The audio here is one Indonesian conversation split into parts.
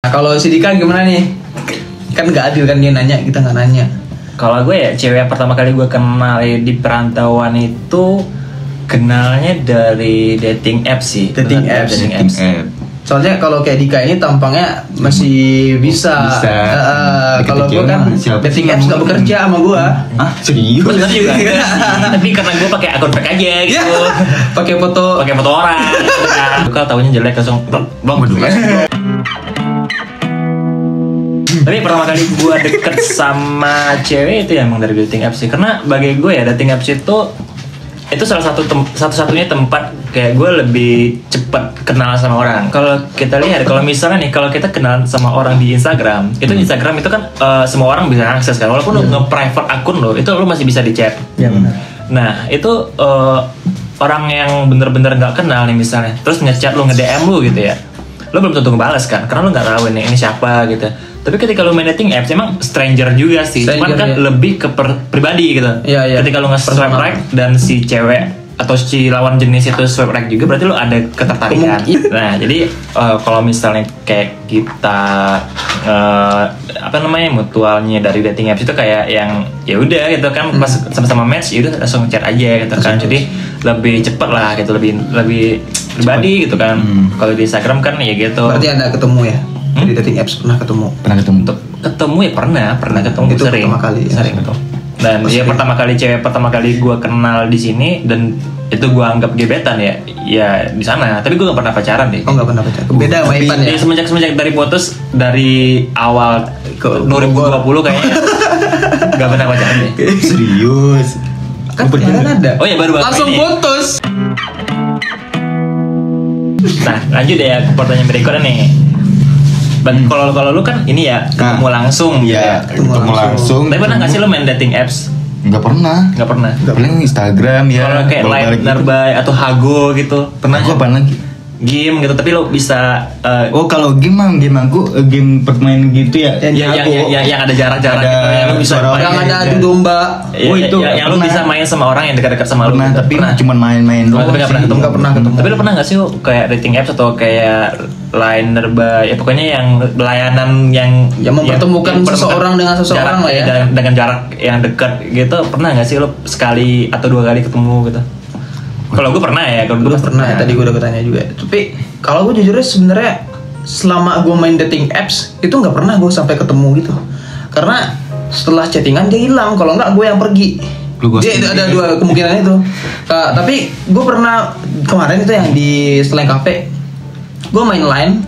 Nah, kalau si Dika gimana nih? Kan nggak adil kan dia nanya, kita nggak nanya. Kalau gue ya cewek yang pertama kali gue kenal di perantauan itu kenalnya dari dating apps sih. Dating apps. Soalnya kalau kayak Dika ini tampangnya masih bisa. Kalau gue kan dating apps nggak bekerja sama gue. Ah serius? Bener juga. Tapi karena gue pakai akun fake aja gitu. Pakai foto orang. Kalau tahunya jelek langsung blok. Tapi pertama kali gue deket sama cewek itu ya emang dari dating apps sih. Karena bagi gue ya dating apps itu salah satu-satunya tempat kayak gue lebih cepat kenal sama orang. Kalau kita lihat, kalau misalnya nih, kalau kita kenal sama orang di Instagram, itu Instagram itu kan semua orang bisa akses kan. Walaupun lu nge-private akun lo, itu lu masih bisa di-chat. Ya benar. Nah itu orang yang bener-bener nggak kenal nih misalnya, terus nge-chat lu, nge-DM lu gitu ya, lu belum tentu ngebales kan, karena lu nggak tahu ini siapa gitu. Tapi ketika lu main dating apps emang stranger juga sih, cuman kan lebih ke pribadi gitu. Iya. Ketika lu nge-swipe right dan si cewek atau si lawan jenis itu swipe right juga, berarti lu ada ketertarikan. Nah jadi kalau misalnya kayak kita mutualnya dari dating apps itu kayak yang ya udah gitu kan, pas sama-sama match ya udah langsung chat aja gitu kan. Jadi lebih cepet lah gitu, lebih pribadi gitu kan. Kalau di Instagram kan ya gitu. Berarti Anda ketemu ya? Di dating apps pernah ketemu Ya pernah ketemu itu sering ketemu. Dan dia cewek pertama kali gue kenal di sini, dan itu gue anggap gebetan ya di sana. Tapi gue gak pernah pacaran deh. Oh gak pernah pacaran. Beda sama Ipan ya. Semenjak dari putus dari awal ke 2020 kayaknya gak pernah pacaran deh. Serius? Kan ada. Oh ya baru langsung ini. putus. Nah lanjut ya ke pertanyaan berikutnya nih. Kalau lu kan ini ya ketemu langsung ya, ketemu langsung. Tapi pernah nggak sih lu main dating apps? Nggak pernah. Paling Instagram ya. Kalau kayak Line Nearby atau Hago gitu, pernah? Aku apa lagi? Game gitu, tapi lo bisa. Oh kalau game aku game permainan gitu ya. Yang ada jarak-jarak gitu, yang lo bisa. Yang ada adu domba. Oh itu. Yang lo bisa main sama orang yang dekat-dekat sama lo. Tapi cuma main-main doang. Tapi nggak pernah ketemu. Tapi lo pernah nggak sih kayak dating apps atau kayak Line Nearby, ya pokoknya yang layanan yang mempertemukan seseorang dengan seseorang lah ya, dengan jarak yang dekat gitu. Pernah nggak sih lo sekali atau 2 kali ketemu gitu? Kalau gue pernah ya, gue pernah ya, tadi gue udah bertanya juga. Tapi kalau gue jujurnya sebenarnya selama gue main dating apps itu nggak pernah gue sampai ketemu gitu. Karena setelah chattingan dia hilang, kalau nggak gue yang pergi. Dia ada 2 kemungkinan itu. Tapi gue pernah kemarin itu yang di Slang Cafe, gue main Line,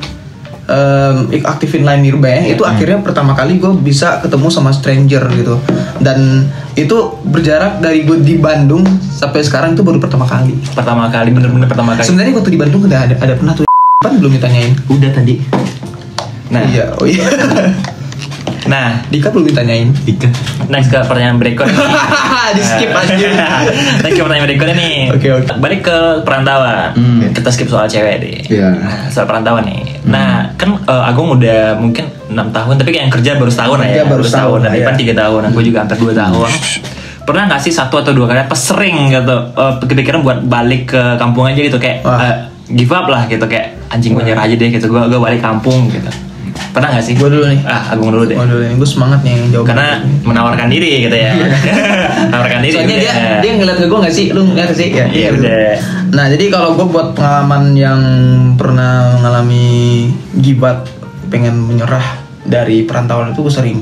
aktifin Line Nearby itu akhirnya pertama kali gue bisa ketemu sama stranger gitu. Dan itu berjarak dari gue di Bandung sampai sekarang itu baru pertama kali, bener-bener pertama kali. Sebenarnya waktu di Bandung udah ada pernah tuh, belum ditanyain. Udah tadi. Nah iya. Nah, Dika belum ditanyain. Next ke pertanyaan berikutnya. Di skip aja. Next ke pertanyaan berikutnya nih. Oke. Balik ke perantauan. Kita skip soal cewek deh. Nah, soal perantauan nih. Nah, kan Agung udah mungkin 6 tahun, tapi yang kerja baru setahun ya. Baru setahun. Dan Ipan 3 tahun. Aku juga hampir 2 tahun. Pernah nggak sih 1 atau 2 kali apa sering gitu kepikiran buat balik ke kampung aja gitu, kayak give up lah gitu, kayak anjing gue nyerah aja deh gitu, gue balik kampung gitu. Pernah gak sih? Gue dulu nih. Agung dulu deh. Gue semangat nih yang jawab. Karena menawarkan diri gitu ya. Menawarkan diri. Soalnya dia ngeliat ke gue gak sih? Lu ngeliat sih? Ya, iya udah. Nah jadi kalau gue buat pengalaman yang pernah mengalami gibat, pengen menyerah dari perantauan itu gue sering.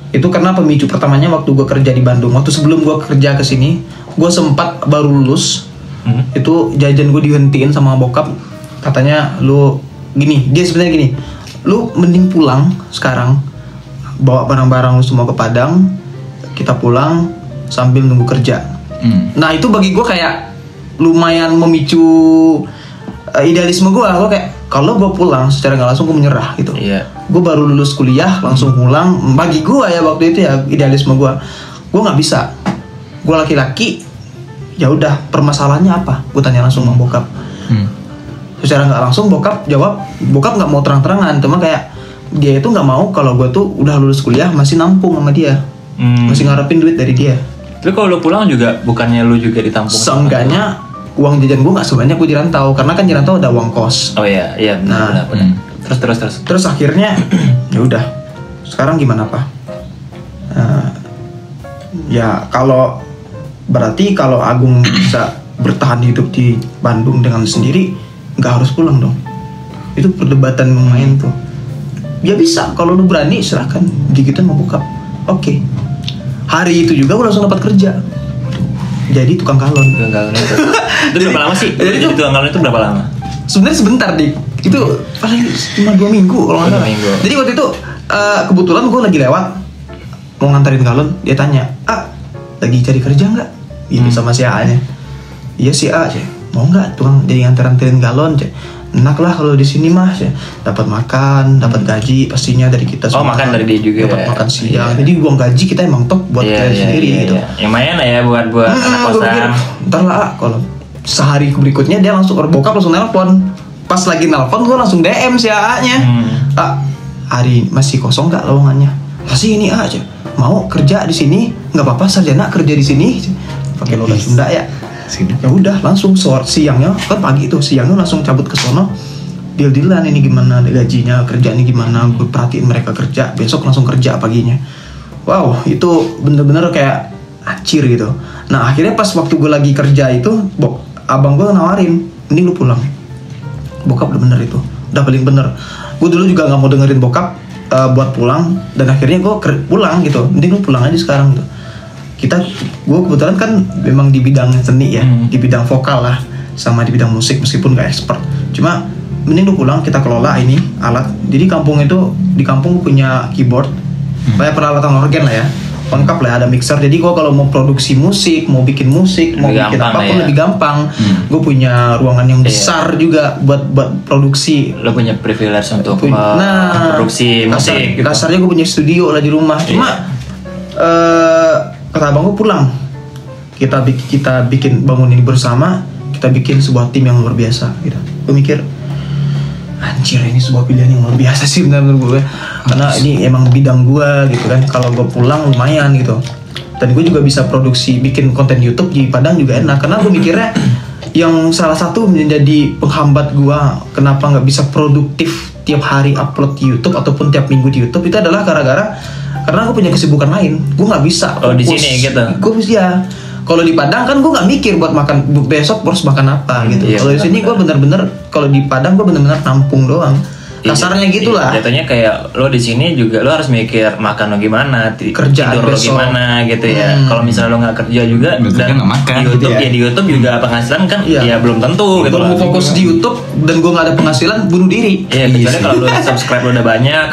Itu karena pemicu pertamanya waktu gue kerja di Bandung. Waktu sebelum gue kerja kesini, gue sempat baru lulus. Itu jajan gue dihentiin sama bokap. Katanya lu gini, dia sebenarnya gini, lu mending pulang sekarang, bawa barang-barang lu semua ke Padang, kita pulang sambil nunggu kerja. Nah itu bagi gue kayak lumayan memicu idealisme gue kayak kalau gue pulang secara nggak langsung gue menyerah gitu. Gue baru lulus kuliah langsung pulang, bagi gue ya waktu itu ya idealisme gue nggak bisa. Gue laki-laki, ya udah permasalahannya apa? Gue tanya langsung sama bokap. Secara nggak langsung bokap nggak mau terang-terangan, cuma kayak dia itu nggak mau kalau gue tuh udah lulus kuliah masih nampung sama dia, masih ngarepin duit dari dia. Tapi kalau lu pulang juga bukannya lu juga ditampung? Seenggaknya uang jajan gue nggak sebanyak gue di rantau, karena kan di rantau ada uang kos. Oh iya, benar. Terus akhirnya ya udah, sekarang gimana Pak? Ya kalau berarti kalau Agung bisa bertahan hidup di Bandung dengan sendiri, nggak harus pulang dong. Itu perdebatan main tuh. Ya bisa, kalau lu berani silahkan gigitan mau buka. Oke. Hari itu juga gue langsung dapat kerja. Jadi tukang galon. Itu berapa lama sih? Jadi tukang galon itu berapa lama? Sebenarnya sebentar dik. Itu paling cuma 2 minggu kalau nggak salah. Jadi waktu itu kebetulan gue lagi lewat mau nganterin galon, dia tanya, lagi cari kerja nggak? Gitu sama si A-nya. Iya si A, mau nggak tukang jadi nganterin galon? Enak lah kalau di sini mah, dapat makan, dapat gaji pastinya dari kita semua. Oh makan dari dia juga. Dapat makan siang. Jadi uang gaji kita emang top buat kita sendiri gitu. Yang lumayan ya buat anak kosan. Ntar lah kalau sehari berikutnya dia langsung bokap langsung nelpon. Pas lagi nelpon gue langsung DM si A-nya. Hari masih kosong nggak lowongannya? Masih ini aja. Mau kerja di sini? Nggak apa-apa, sarjana kerja di sini. Pakai logat Sunda ya. Ya udah langsung siangnya kan pagi itu, siangnya langsung cabut ke sono, deal-dealan ini gimana gajinya, kerjaannya gimana, gue perhatiin mereka kerja, besok langsung kerja paginya. Wow, itu bener-bener kayak acir gitu. Nah akhirnya pas waktu gue lagi kerja itu, abang gue nawarin, mending lu pulang. Bokap udah bener itu, udah paling bener. Gue dulu juga nggak mau dengerin bokap buat pulang, dan akhirnya gue pulang gitu, mending lu pulang aja sekarang gitu. Gue kebetulan kan memang di bidang seni ya, di bidang vokal lah, sama di bidang musik meskipun gak expert. Cuma mending lu pulang, kita kelola ini alat. Jadi di kampung punya keyboard, kayak peralatan organ lah ya, lengkap lah, ada mixer. Jadi gue kalau mau produksi musik, mau bikin musik, mau bikin apapun lebih gampang. Gue punya ruangan yang besar juga buat produksi. Lo punya privilege untuk produksi musik. Dasarnya gue punya studio lah di rumah. Cuma kata abang gue pulang, kita bikin bangun ini bersama, kita bikin sebuah tim yang luar biasa gitu. Gue mikir anjir ini sebuah pilihan yang luar biasa sih benar-benar gue, karena ini emang bidang gue gitu kan. Kalau gue pulang lumayan gitu, dan gue juga bisa produksi bikin konten YouTube di Padang juga enak. Karena gue mikirnya yang salah satu menjadi penghambat gue kenapa nggak bisa produktif tiap hari upload di YouTube ataupun tiap minggu di YouTube itu adalah karena gue punya kesibukan lain, gue nggak bisa. Oh di sini gitu. Gue ya, kalau di Padang kan gue nggak mikir buat makan besok harus makan apa gitu. Kalau di sini gue bener-bener, kalau di Padang gue bener-bener nampung doang. Kasarnya gitulah. Jatuhnya kayak lo di sini juga lo harus mikir makan lo gimana, kerjaan tidur lo gimana gitu ya. Kalau misalnya lo nggak kerja juga dan nggak makan, di YouTube gitu ya. Di YouTube juga penghasilan kan ya belum tentu gitu. Kalau mau fokus di YouTube dan gue nggak ada penghasilan, bunuh diri. Iya, kecuali kalau lo subscribe lo udah banyak,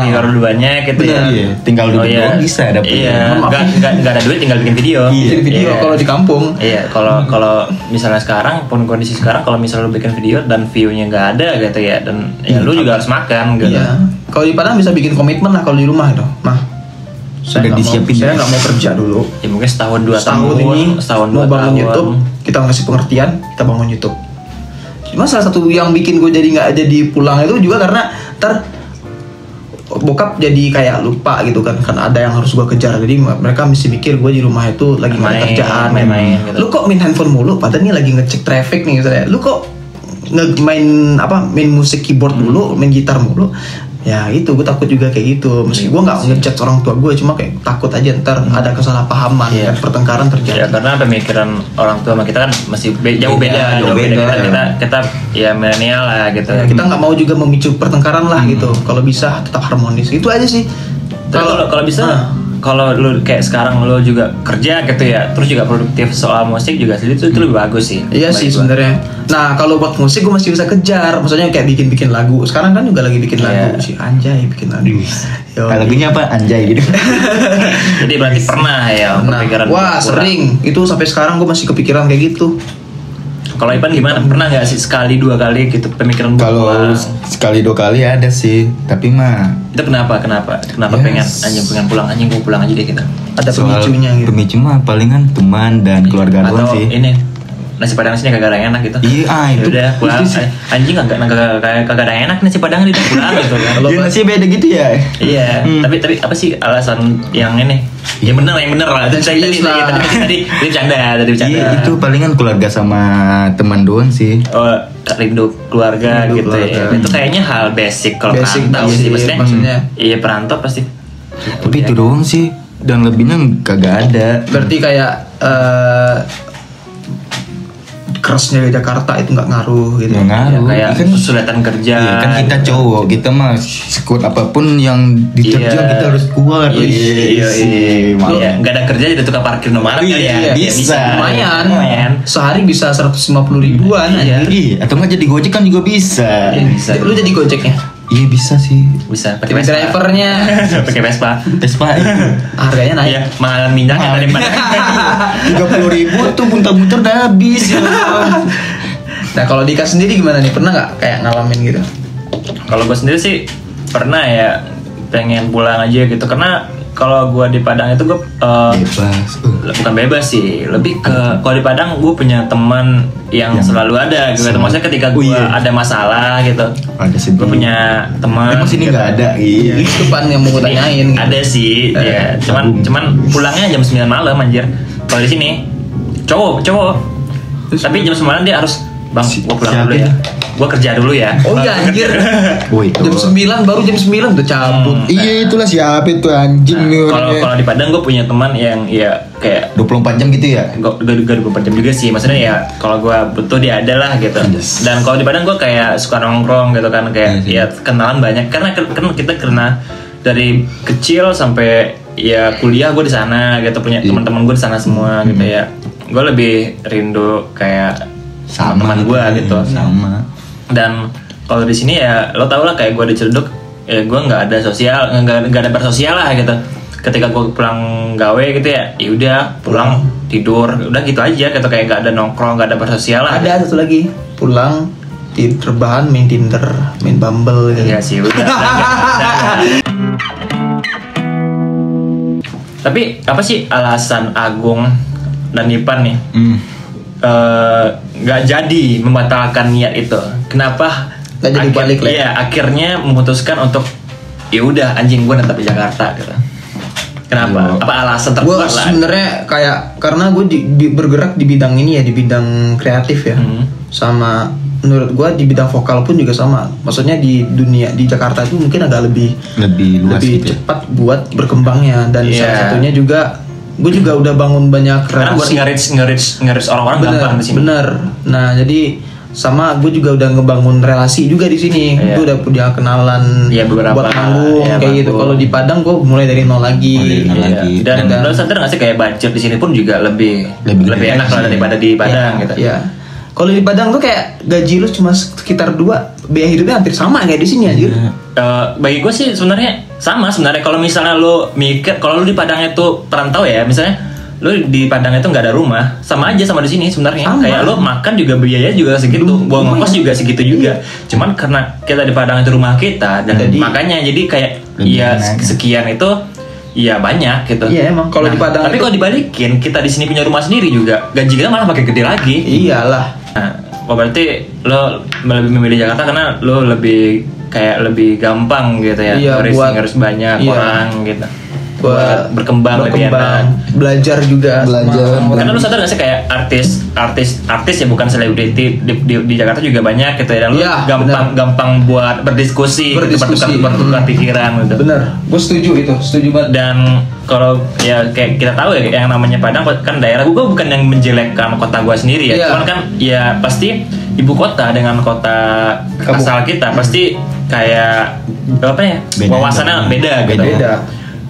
viewer lo udah banyak gitu ya. Tinggal duduk doang bisa dapet. Iya, nggak ada duit tinggal bikin video. Bikin video kalau di kampung. Iya, kalau misalnya sekarang pun kondisi sekarang kalau misalnya lo bikin video dan view-nya nggak ada gitu ya, dan ya lo juga harus makan gitu. Iya. Kalau di Padang bisa bikin komitmen lah, kalau di rumah itu. Saya nggak mau kerja dulu. Ya mungkin setahun 2 tahun ini mau 2 bangun tahun. YouTube, kita ngasih pengertian, kita bangun YouTube. Cuma salah satu yang bikin gue jadi nggak jadi pulang itu juga karena bokap jadi kayak lupa gitu kan ada yang harus gue kejar. Jadi mereka mesti mikir gue di rumah itu lagi main kerjaan, main gitu. Lu kok main handphone mulu? Padahal ini lagi ngecek traffic nih misalnya. Lu kok main musik keyboard mulu, main gitar mulu. Ya itu gue takut juga kayak gitu. Meski gue nggak ngechat orang tua gue, cuma kayak takut aja ntar ada kesalahpahaman dan pertengkaran terjadi. Ya karena pemikiran orang tua sama kita kan masih jauh beda. Kita ya milenial lah gitu. Ya, kita nggak mau juga memicu pertengkaran lah gitu. Kalau bisa tetap harmonis. Itu aja sih. Kalau bisa kalau lu kayak sekarang lu juga kerja gitu ya, terus juga produktif soal musik juga itu lebih bagus sih. Iya sih sebenarnya. Nah kalau buat musik gue masih bisa kejar, maksudnya kayak bikin lagu. Sekarang kan juga lagi bikin lagu si Anjay bikin lagu. Lagunya apa Anjay gitu. Jadi berarti pernah ya kepikiran. Wah sering. Itu sampai sekarang gue masih kepikiran kayak gitu. Kalau Ipan gimana? Pernah nggak sih sekali 2 kali gitu pemikiran buat Kalau sekali 2 kali ada sih, tapi mah itu kenapa pengen pulang gue pulang aja deh kita. Ada pemicunya gitu. Pemicu mah palingan teman dan keluarga doang atau sih. Ini nasi padang sini kagak ada yang enak gitu. Iya, Ya itu. udah pulang. Itu sih. Anjing kagak ada yang enak nasi padang di pulang gitu kan. Iya, nasi beda gitu ya. Iya, tapi apa sih alasan yang ini? Ya bener lah. Tadi bercanda. Iya, itu palingan keluarga sama teman doang sih. Oh, rindu keluarga Rindu gitu keluarga. ya. Itu kayaknya hal basic kalau Basic perantau sih, sih maksudnya. Iya, perantau pasti. Tapi itu doang sih. Dan lebihnya kagak ada. Berarti kayak kerasnya di Jakarta itu nggak ngaruh gitu. Nggak ngaruh. Ya, kayak Kan- kesulitan kerja. Iya kan kita cowok, kita mah sekuat apapun yang diterjang Iya. kita harus kuat. Iya. Malu. Iya, nggak ada kerja jadi tukang parkir nomor kali ya. Iya, bisa. Lumayan. Sehari bisa 150 ribuan aja. Iya, atau nggak jadi gojek kan juga bisa. Iya, bisa. Lu jadi gojeknya. Iya bisa sih. Bisa pakai Jadi Vespa. drivernya. Pakai Vespa. Vespa Harganya naik. Iya, mahalan minyak Mahal. daripada 30.000 tuh muntah-muntah udah habis. Ya. Nah kalau Dika sendiri gimana nih? Pernah nggak kayak ngalamin gitu? Kalau gue sendiri sih pernah ya pengen pulang aja gitu karena kalau gue di Padang itu gue Bebas. bukan bebas sih, lebih ke kalau di Padang gue punya teman yang selalu ada gitu. Maksudnya ketika gue ada masalah gitu, Ada sedih. gue punya teman. Emang sini nggak ada. Iya. Itu pan yang mau gue tanyain. Gitu. Ada sih, ya. Cuman pulangnya jam 9 malam anjir. Kalau di sini cowok. Tapi jam 9 dia harus Bang, gua pulang dulu ya. Gua kerja dulu ya. Oh iya anjir. Woi. Jam 9 baru jam 9 udah cabut. Iya itulah siapa itu anjing nih Kalau orangnya. kalau di Padang gue punya teman yang ya kayak 24 jam gitu ya. gue 24 jam juga sih. Maksudnya ya kalau gue butuh dia ada lah gitu. Yes. Dan kalau di Padang gue kayak suka nongkrong gitu kan kayak ya kenalan banyak karena kan kita karena dari kecil sampai ya kuliah gue di sana gitu punya teman-teman gue di sana semua gitu ya. Gue lebih rindu kayak sama teman gue gitu. Sama. Dan kalau di sini ya lo tau lah kayak gue di Ciledug ya gue nggak ada sosial nggak ada bersosial lah gitu. Ketika gue pulang gawe gitu ya udah pulang tidur udah gitu aja gitu kayak nggak ada nongkrong nggak ada bersosial lah. Ada satu lagi pulang rebahan main Tinder, main Bumble gitu. Iya sih udah. Tapi apa sih alasan Agung dan Ipan nih nggak jadi membatalkan niat itu? Kenapa? Nggak jadi balik lah. Iya, akhirnya memutuskan untuk ya udah anjing gue tetap di Jakarta gitu. Kenapa? Apa alasan Gue terkuat lah? sebenarnya kayak karena gue bergerak di bidang ini ya, di bidang kreatif ya. Sama menurut gue di bidang vokal pun juga sama. Maksudnya di dunia di Jakarta itu mungkin agak lebih luas lebih gitu. cepat buat berkembangnya dan Iya. salah satunya juga gue juga udah bangun banyak Karena buat relasi. nge-reach orang-orang gampang di sini. Bener. Nah jadi sama gue juga udah ngebangun relasi juga di sini. Iya. Gue udah punya kenalan Iya, beberapa. buat manggung Iya, kayak gitu. manggung. Kalau di Padang gue mulai dari nol lagi. Mulai dari nol Iya. lagi. Dan Dan- lo sadar nggak sih kayak budget di sini pun juga lebih Lebih enak lah daripada di Padang Iya, gitu. Iya. Kalau di Padang tuh kayak gaji lu cuma sekitar 2, biaya hidupnya hampir sama kayak di sini anjir. Bagi gue sih sebenarnya sama sebenarnya kalau misalnya lo mikir kalau lo di Padang itu perantau ya misalnya lo di Padang itu nggak ada rumah sama aja sama di sini sebenarnya Sama. kayak lo makan juga biaya juga segitu buang ongkos juga segitu juga cuman karena kita di Padang itu rumah kita dan Jadi- makanya jadi kayak Lebih ya enak. sekian itu ya banyak gitu. Iya, emang. Kalau di Padang tapi itu- kalau dibalikin kita di sini punya rumah sendiri juga gaji kita malah makin gede lagi. Iyalah. Nah, berarti lo lebih memilih Jakarta karena lo lebih kayak lebih gampang gitu ya, Iya, buat- harus banyak iya. orang gitu, Buat berkembang lebih enak. belajar juga. Belajar. sama Karena orang. lo sadar gak sih kayak artis ya bukan selebriti di Jakarta juga banyak gitu ya, dan lo Iya, gampang buat berdiskusi, Berdiskusi. bertukar pikiran gitu. Bener, gue setuju itu, setuju banget. Dan kalau ya kayak kita tahu ya yang namanya Padang kan daerah gue bukan yang menjelekkan kota gue sendiri ya, Iya. cuman kan ya pasti ibu kota dengan kota asal kita pasti kayak apa ya Beda. wawasannya beda gitu. Beda.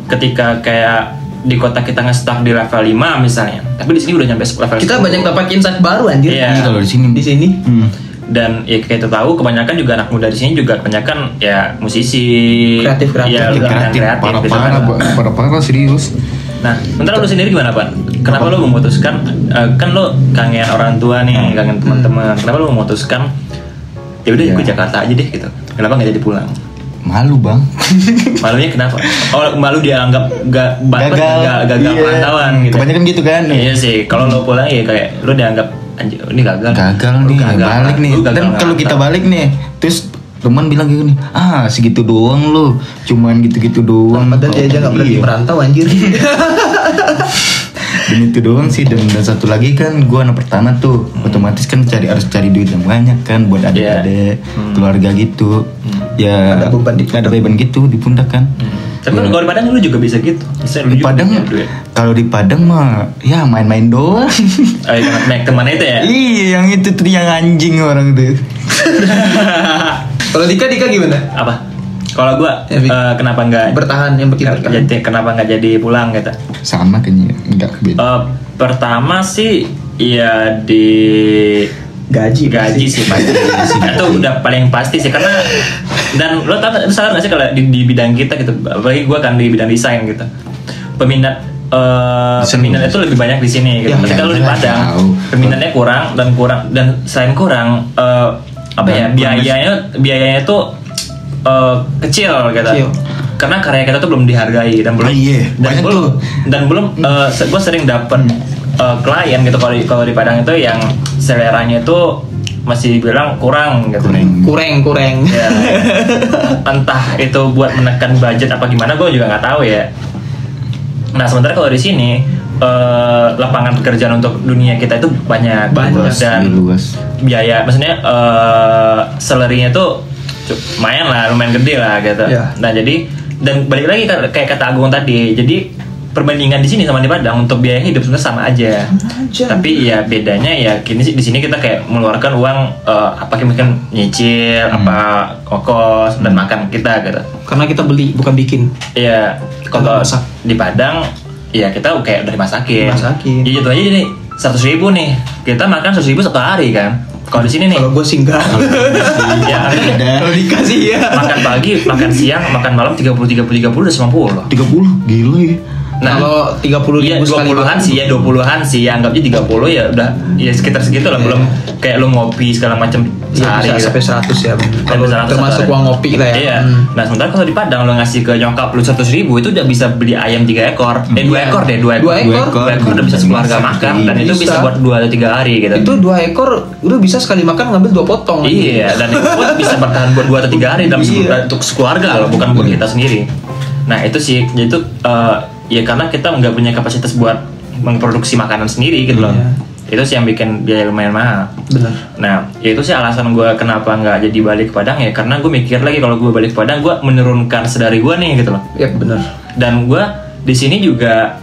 Ketika kayak di kota kita nge-stuck di level 5 misalnya, tapi di sini udah nyampe level Kita 10. banyak dapat insight baru anjir. Iya. Ini kalau di sini. Di sini. Dan ya kayak kita tahu kebanyakan juga anak muda di sini juga kebanyakan ya musisi Kreatif. ya lebih Kreatif, kreatif gitu kan. parah serius. Nah, bentar lu sendiri gimana, Pan? Kenapa lu memutuskan kan lu kangen orang tua nih, kangen teman-teman. Kenapa lu memutuskan ya udah gue Jakarta aja deh gitu. Kenapa nggak jadi pulang? Malu bang. Malunya kenapa? Oh, malu dianggap gagal Iya. perantauan gitu. Kebanyakan gitu kan. Iya sih, kalau lo pulang ya kayak lo dianggap anjir ini gagal nih balik nih. Dan kalau kita balik nih terus teman bilang gini, segitu doang lo, cuman gitu-gitu doang. Padahal dia aja nggak berani merantau anjir. Dan itu doang sih. Dan satu lagi kan gue anak pertama tuh, otomatis kan harus cari duit yang banyak kan buat adik-adik, keluarga gitu. Ya ada beban gitu di pundak kan. Tapi kalau di Padang lu juga bisa gitu. Di Padang, kalau di Padang mah ya main-main doang. Yang teman itu ya? Iya, yang itu tuh yang anjing orang tuh. Kalau Dika gimana? Apa? Kalau gua kenapa nggak bertahan yang bikin bertahan? Kenapa nggak jadi pulang gitu? Sama kayaknya, nggak beda. Pertama sih ya di gaji sih pasti. Itu udah paling pasti sih karena dan lo sadar nggak sih kalau di bidang kita gitu, apalagi gue kan di bidang desain gitu, peminat itu lebih banyak di sini gitu. Ketika lo di Padang peminatnya kurang dan selain kurang biayanya tuh kecil gitu. Karena karya kita tuh belum dihargai dan belum gue sering dapet klien gitu kalau di Padang itu yang seleranya itu masih bilang kurang gitu. Kurang. Ya, entah itu buat menekan budget apa gimana gue juga nggak tahu ya. Nah sementara kalau di sini lapangan pekerjaan untuk dunia kita itu banyak dan biaya maksudnya salary-nya tuh lumayan gede lah gitu. Nah jadi dan balik lagi kayak kata Agung tadi, jadi perbandingan di sini sama di Padang untuk biaya hidup sebenarnya sama aja. Tapi ya bedanya ya kini di sini kita kayak mengeluarkan uang mungkin nyicil apa ongkos dan makan kita gitu. Karena kita beli bukan bikin. Iya. Kalau di Padang ya kita kayak udah dimasakin. Ya gitu aja nih 100.000 nih. Kita makan 100.000 satu hari kan. Kalau di sini nih. Kalau gue singgah. Ya kalau dikasih ya. Makan pagi, makan siang, makan malam 30 udah 90. 30 gila ya. Nah, kalau 30.000 sekali 20-an sih ya anggapnya 30 ya udah ya sekitar segitu lah, belum kayak lu ngopi segala macam sehari bisa gitu. sampai 100 ya. Kalau termasuk uang ngopi lah ya. Iya. Nah, sementara kalau di Padang lu ngasih ke nyokap lu 100.000 itu udah bisa beli ayam 3 ekor. 2 ekor udah bisa sekeluarga makan dan itu bisa buat 2 atau 3 hari gitu. Itu 2 ekor udah bisa sekali makan ngambil 2 potong. Iya, dan itu pun bisa bertahan buat 2 atau 3 hari dalam untuk sekeluarga loh, bukan buat kita sendiri. Nah, itu sih jadi itu ya karena kita nggak punya kapasitas buat memproduksi makanan sendiri gitu loh. Itu sih yang bikin biaya lumayan mahal. Benar. Nah, itu sih alasan gue kenapa nggak jadi balik ke Padang ya, karena gue mikir lagi kalau gue balik ke Padang gue menurunkan sedari gue nih gitu loh. Iya benar. Dan gue di sini juga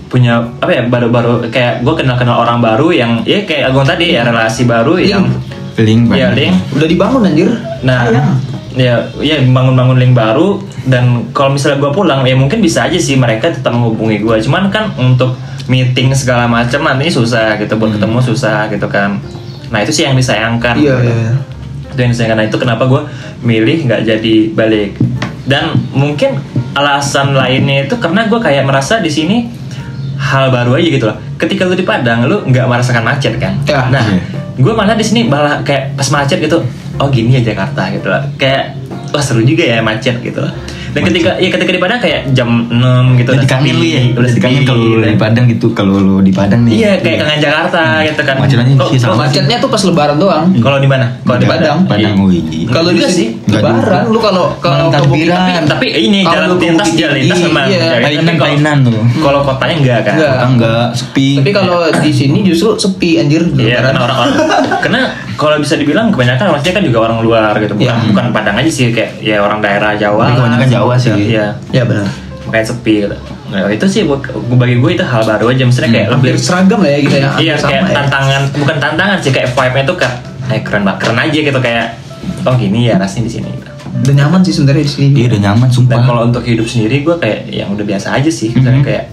punya baru-baru kayak gue kenal orang baru yang ya kayak Agung tadi ya, relasi baru yang link udah dibangun anjir. Nah, ya bangun link baru. Dan kalau misalnya gue pulang ya mungkin bisa aja sih mereka tetap menghubungi gue, cuman kan untuk meeting segala macam nanti susah gitu, buat ketemu susah gitu kan. Nah itu sih yang disayangkan. Iya. Itu yang disayangkan. Nah itu kenapa gue milih nggak jadi balik. Dan mungkin alasan lainnya itu karena gue kayak merasa di sini hal baru aja gitu loh. Ketika lu di Padang lu nggak merasakan macet kan. Nah gue malah di sini malah kayak pas macet gitu, oh gini ya Jakarta gitu loh. Kayak wah seru juga ya macet gitu loh. Dan ketika di Padang kayak jam 6 gitu udah kangen lu ya. Udah kangen kalau di Padang gitu, kalau lu di Padang nih. Iya, kayak kangen Jakarta gitu kan. Macetnya tuh pas lebaran doang. Kalau di mana? Kalau di Padang. Kalau di sini lebaran lu kalau ke Bukit tapi ini jalan lintas memang. Kainan tuh. Kalau kotanya enggak kan? Enggak, sepi. Tapi kalau di sini justru sepi anjir. Iya, karena orang-orang. Karena kalau bisa dibilang kebanyakan maksudnya kan juga orang luar gitu. Bukan Padang aja sih, kayak ya orang daerah Jawa. Kebanyakan Jawa sih. Iya benar. Makanya sepi gitu. Nah, itu sih bagi gue itu hal baru aja, misalnya kayak lebih seragam lah ya gitu ya. Iya, kayak tantangan, bukan tantangan sih, kayak vibe-nya tuh kayak keren aja gitu, kayak oh gini ya rasanya di sini. Udah nyaman sih sebenarnya di sini. Iya, udah nyaman sumpah. Dan kalau untuk hidup sendiri gue kayak yang udah biasa aja sih. Misalnya kayak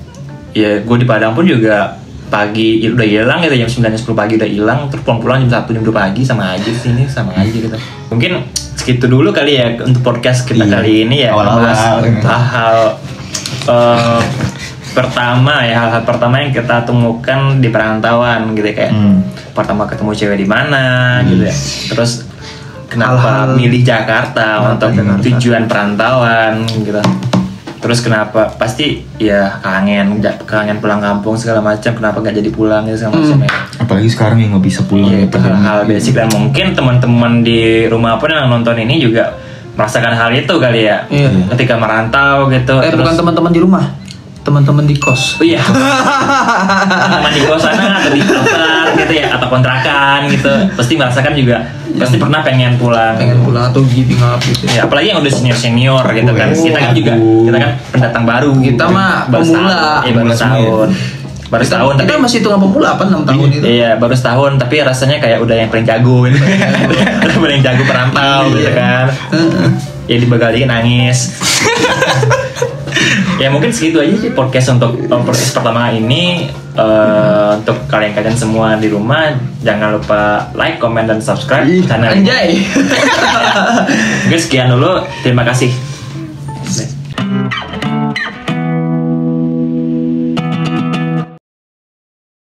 ya gue di Padang pun juga pagi udah hilang gitu, jam 9-10 pagi udah hilang, terus pulang jam 1 jam 2 pagi sama aja sini, sama aja gitu. Mungkin segitu dulu kali ya untuk podcast kita kali ini ya. Hal-hal hal-hal pertama yang kita temukan di perantauan gitu ya, kayak pertama ketemu cewek di mana gitu ya. Terus kenapa milih Jakarta untuk tujuan perantauan gitu. Terus kenapa pasti ya kangen pulang kampung segala macam, kenapa gak jadi pulang gitu segala macam ya. Apalagi sekarang yang nggak bisa pulang. Ya, itu hal basic dan mungkin teman-teman di rumah pun yang nonton ini juga merasakan hal itu kali ya. Ketika merantau gitu. Terus, bukan teman-teman di rumah, teman-teman di kos. Oh iya. Teman di kos sana atau di kamar gitu ya, atau kontrakan gitu. Pasti merasakan juga. Pasti pernah pengen pulang atau giving up gitu. Ya, apalagi yang udah senior gitu kan. Kita kan pendatang baru. Kita mah pemula. Baru setahun. Baru setahun kita tapi masih hitungan pemula 6 tahun itu. Iya, baru setahun tapi rasanya kayak udah yang paling jago gitu. Udah paling jago perantau gitu kan. Ya dibegaliin nangis. Ya mungkin segitu aja sih podcast untuk podcast pertama ini. Untuk kalian semua di rumah, jangan lupa like, comment, dan subscribe channel ini. Anjay. Mungkin sekian dulu. Terima kasih.